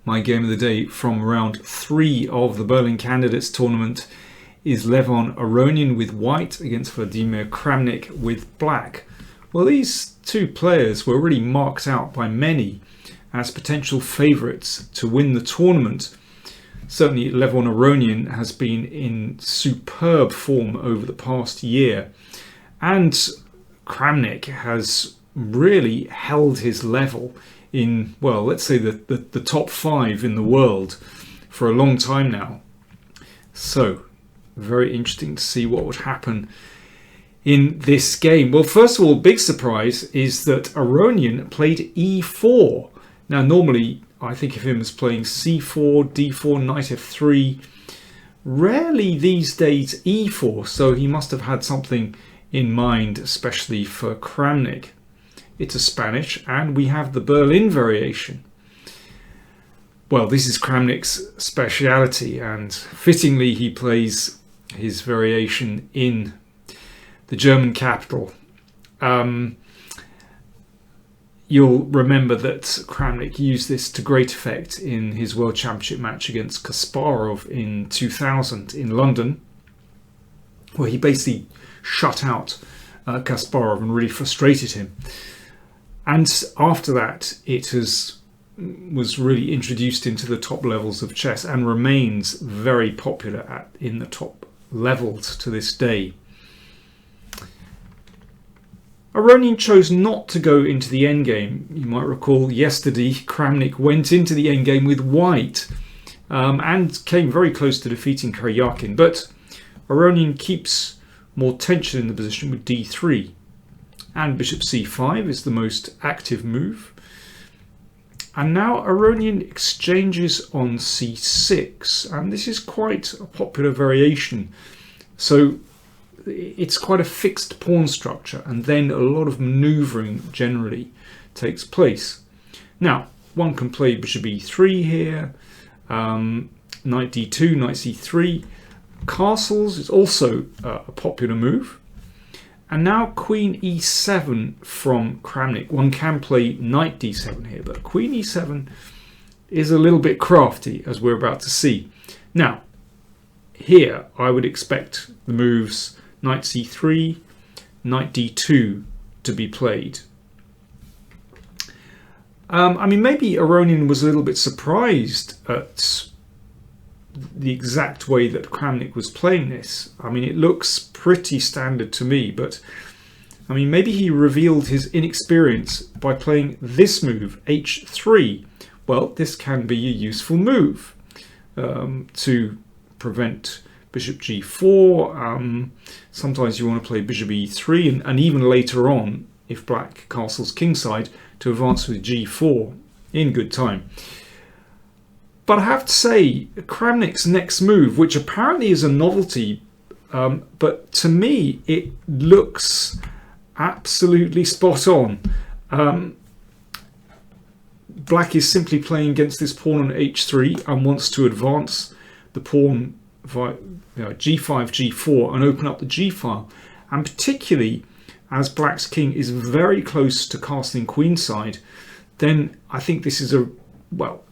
My game of the day from round 3 of the Berlin Candidates tournament is Levon Aronian with white against Vladimir Kramnik with black. Well, these two players were really marked out by many as potential favourites to win the tournament. Certainly Levon Aronian has been in superb form over the past year, and Kramnik has really held his level in, well, let's say the top 5 in the world for a long time now. So very interesting to see what would happen in this game. Well, first of all, big surprise is that Aronian played e4. Now normally I think of him as playing c4, d4, knight f3. Rarely these days e4, so he must have had something in mind, especially for Kramnik. It's a Spanish, and we have the Berlin variation. Well, this is Kramnik's speciality, and fittingly he plays his variation in the German capital. You'll remember that Kramnik used this to great effect in his World Championship match against Kasparov in 2000 in London, where he basically shut out Kasparov and really frustrated him. And after that, it was really introduced into the top levels of chess and remains very popular in the top levels to this day. Aronian chose not to go into the endgame. You might recall yesterday Kramnik went into the endgame with white and came very close to defeating Karyakin, but Aronian keeps more tension in the position with d3. And bishop c5 is the most active move. And now Aronian exchanges on c6, and this is quite a popular variation. So it's quite a fixed pawn structure, and then a lot of maneuvering generally takes place. Now, one can play bishop e3 here, knight d2, knight c3. Castles is also a popular move. And now queen e7 from Kramnik. One can play knight d7 here, but queen e7 is a little bit crafty, as we're about to see. Now, here I would expect the moves knight c3, knight d2 to be played. I mean, maybe Aronian was a little bit surprised at the exact way that Kramnik was playing this. I mean, it looks pretty standard to me, but I mean, maybe he revealed his inexperience by playing this move, h3. Well, this can be a useful move to prevent bishop g4. Sometimes you want to play bishop e3, and even later on, if black castles kingside, to advance with g4 in good time. But I have to say, Kramnik's next move, which apparently is a novelty, but to me it looks absolutely spot on. Black is simply playing against this pawn on h3 and wants to advance the pawn via g5, g4 and open up the g-file. And particularly as black's king is very close to castling queenside, then I think this is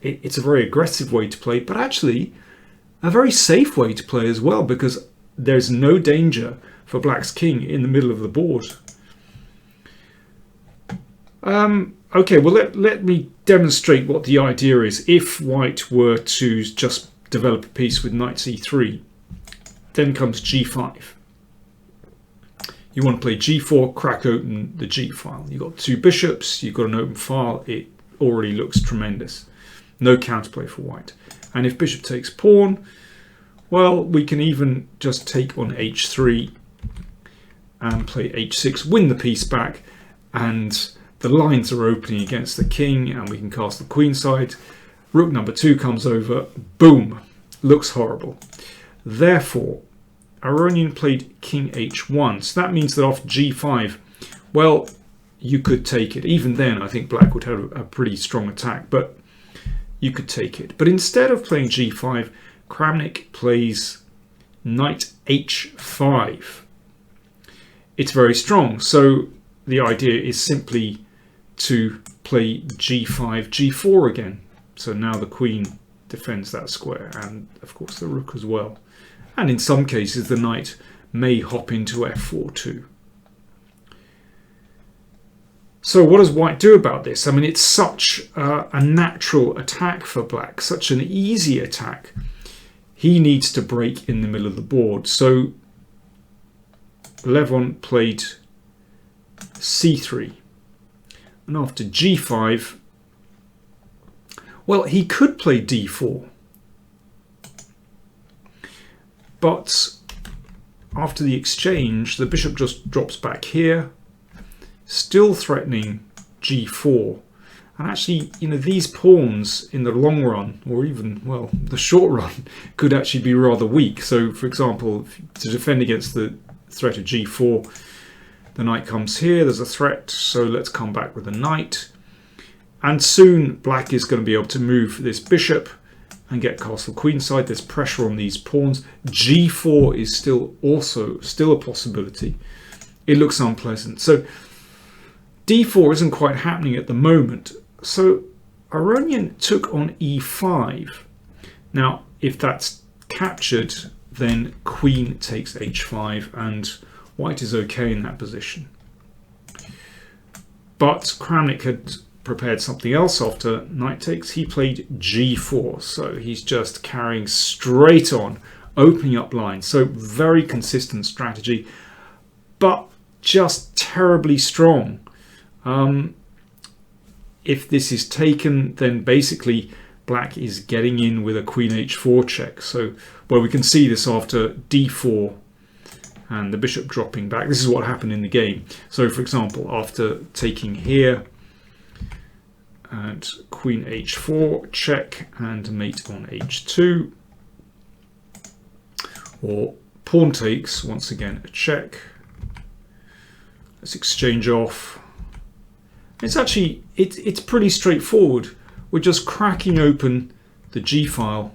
it's a very aggressive way to play, but actually a very safe way to play as well, because there's no danger for black's king in the middle of the board. Okay, well let me demonstrate what the idea is. If white were to just develop a piece with knight c3, then comes g5. You want to play g4, crack open the g-file. You've got two bishops, you've got an open file, it already looks tremendous. No counterplay for white. And if bishop takes pawn, well, we can even just take on h3 and play h6, win the piece back, and the lines are opening against the king, and we can cast the queen side. Rook number 2 comes over, boom, looks horrible. Therefore, Aronian played king h1, so that means that after g5, well, you could take it. Even then, I think black would have a pretty strong attack, but you could take it. But instead of playing g5, Kramnik plays knight h5. It's very strong, so the idea is simply to play g5, g4 again. So now the queen defends that square, and of course the rook as well. And in some cases the knight may hop into f4 too. So what does white do about this? I mean, it's such a natural attack for black, such an easy attack. He needs to break in the middle of the board. So Levon played c3. And after g5, well, he could play d4. But after the exchange, the bishop just drops back here, still threatening g4. And actually, you know, these pawns in the long run, or even, well, the short run, could actually be rather weak. So, for example, to defend against the threat of g4, the knight comes here, there's a threat, so let's come back with a knight. And soon black is going to be able to move this bishop and get castle queenside. There's pressure on these pawns. g4 is still a possibility. It looks unpleasant. So d4 isn't quite happening at the moment. So Aronian took on e5. Now, if that's captured, then queen takes h5, and white is okay in that position. But Kramnik had prepared something else after knight takes. He played g4, so he's just carrying straight on, opening up lines. So very consistent strategy, but just terribly strong. If this is taken, then basically black is getting in with a queen h4 check. So, well, we can see this after d4 and the bishop dropping back. This is what happened in the game. So, for example, after taking here and queen h4 check and mate on h2, or pawn takes, once again a check. Let's exchange off. It's actually, it's pretty straightforward. We're just cracking open the g file.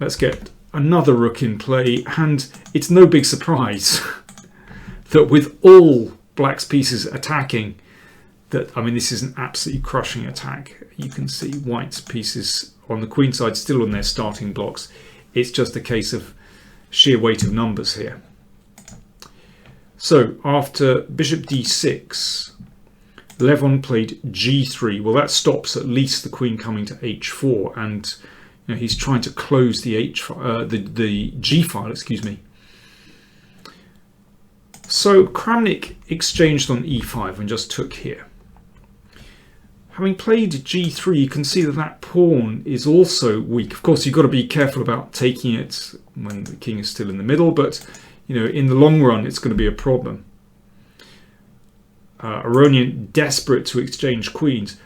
Let's get another rook in play, and it's no big surprise that with all black's pieces attacking, that, I mean, this is an absolutely crushing attack. You can see white's pieces on the queen side still on their starting blocks. It's just a case of sheer weight of numbers here. So after bishop d6, Levon played g3. Well, that stops at least the queen coming to h4, and you know, he's trying to close the the g file, excuse me. So Kramnik exchanged on e5 and just took here. Having played g3, you can see that that pawn is also weak. Of course, you've got to be careful about taking it when the king is still in the middle, but you know, in the long run, it's going to be a problem. Aronian desperate to exchange queens.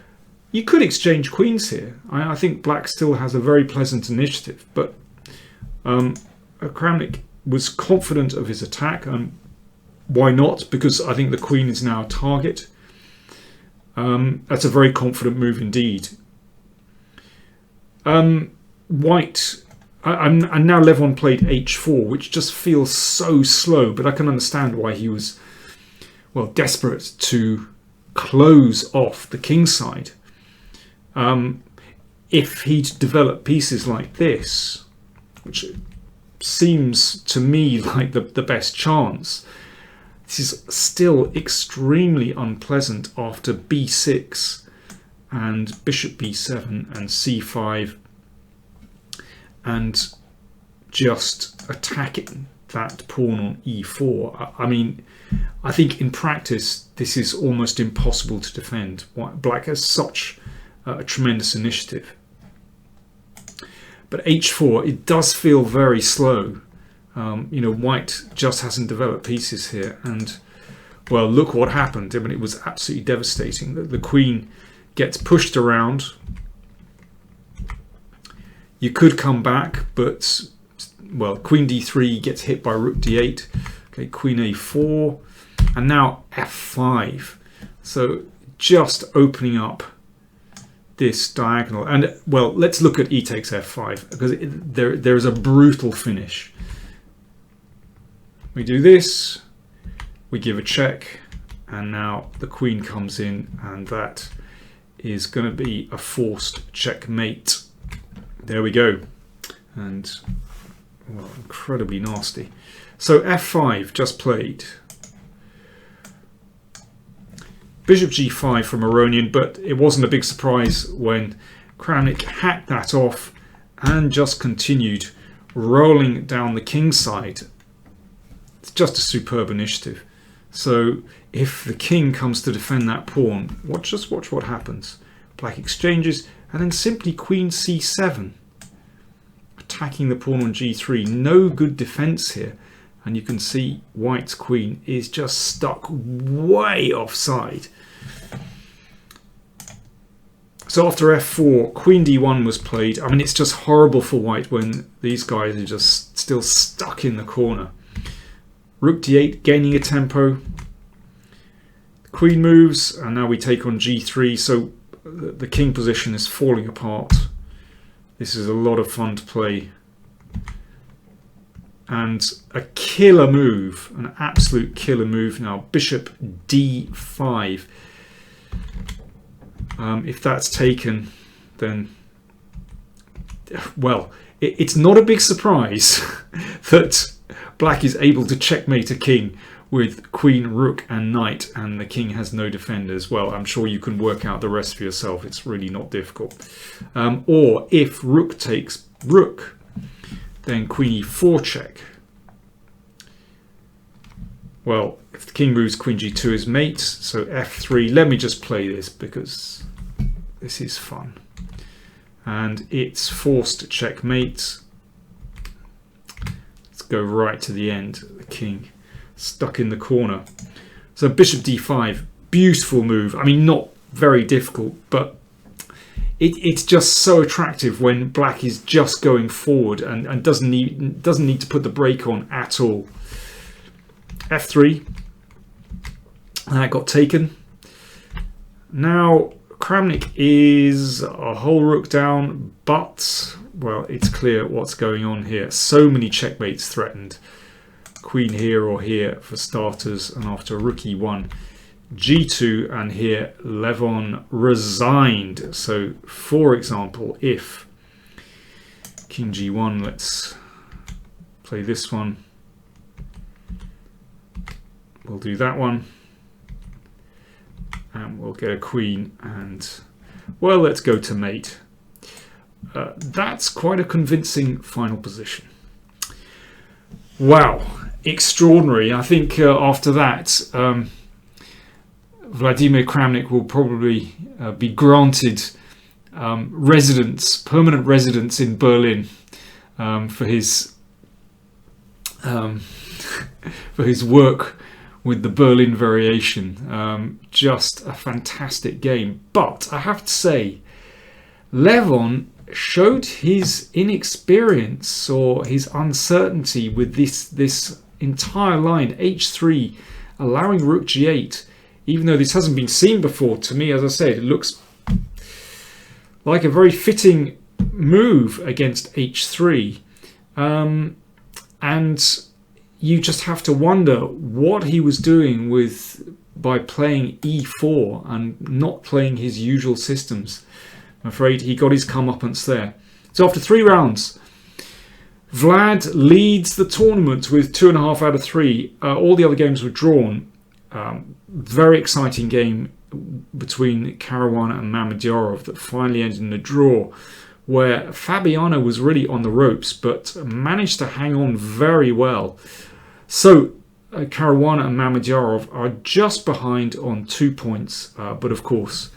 You could exchange queens here. I think black still has a very pleasant initiative, but Kramnik was confident of his attack. Why not? Because I think the queen is now a target. That's a very confident move indeed. White, and now Levon played h4, which just feels so slow, but I can understand why he was, well, desperate to close off the king side. If he'd developed pieces like this, which seems to me like the best chance, this is still extremely unpleasant after b6 and bishop b7 and c5, and just attacking that pawn on e4. I mean, I think in practice this is almost impossible to defend. Black has such a tremendous initiative. But h4, it does feel very slow. You know, white just hasn't developed pieces here, and well, look what happened. I mean, it was absolutely devastating. The queen gets pushed around. You could come back, but well, queen d3 gets hit by rook d8. Okay, queen a4, and now f5. So just opening up this diagonal. And well, let's look at e takes f5, because there is a brutal finish. We do this, we give a check, and now the queen comes in, and that is going to be a forced checkmate. There we go. And, well, incredibly nasty. So f5 just played. Bishop g5 from Aronian, but it wasn't a big surprise when Kramnik hacked that off and just continued rolling down the king's side. It's just a superb initiative. So if the king comes to defend that pawn, just watch what happens. Black exchanges and then simply queen c7. Attacking the pawn on g3. No good defense here. And you can see white's queen is just stuck way offside. So after f4, queen d1 was played. I mean, it's just horrible for white when these guys are just still stuck in the corner. Rook d8, gaining a tempo. Queen moves, and now we take on g3. So the king position is falling apart. This is a lot of fun to play. And a killer move, an absolute killer move now. Bishop d5. If that's taken, then, well, it's not a big surprise that black is able to checkmate a king with queen, rook and knight, and the king has no defenders. Well, I'm sure you can work out the rest for yourself. It's really not difficult. Or if rook takes rook, then queen e4 check. Well, if the king moves, queen g2 is mate. So f3. Let me just play this because this is fun. And it's forced checkmate. Let's go right to the end. The king stuck in the corner. So bishop d5. Beautiful move. I mean, not very difficult, but it's just so attractive when black is just going forward and doesn't need to put the brake on at all. f3. That got taken. Now Kramnik is a whole rook down, but, well, it's clear what's going on here. So many checkmates threatened. Queen here or here for starters, and after rook e1, g2, and here Levon resigned. So, for example, if king g1, let's play this one. We'll do that one. And we'll get a queen and, well, let's go to mate. That's quite a convincing final position. Wow, extraordinary. I think after that, Vladimir Kramnik will probably be granted permanent residence in Berlin for his work with the Berlin variation. Just a fantastic game. But I have to say, Levon showed his inexperience or his uncertainty with this entire line, h3, allowing rook g8. Even though this hasn't been seen before, to me, as I said, it looks like a very fitting move against h3. And you just have to wonder what he was doing by playing e4 and not playing his usual systems. I'm afraid he got his comeuppance there. So after 3 rounds, Vlad leads the tournament with 2.5 out of 3. All the other games were drawn. Very exciting game between Caruana and Mamedyarov that finally ended in a draw, where Fabiano was really on the ropes but managed to hang on very well. So Caruana and Mamedyarov are just behind on 2 points, but of course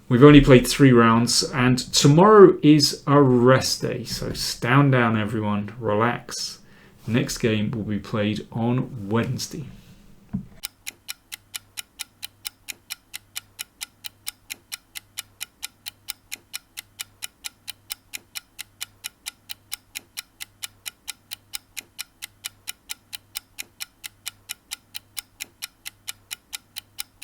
we've only played 3 rounds and tomorrow is a rest day, so stand down everyone, relax. Next game will be played on Wednesday.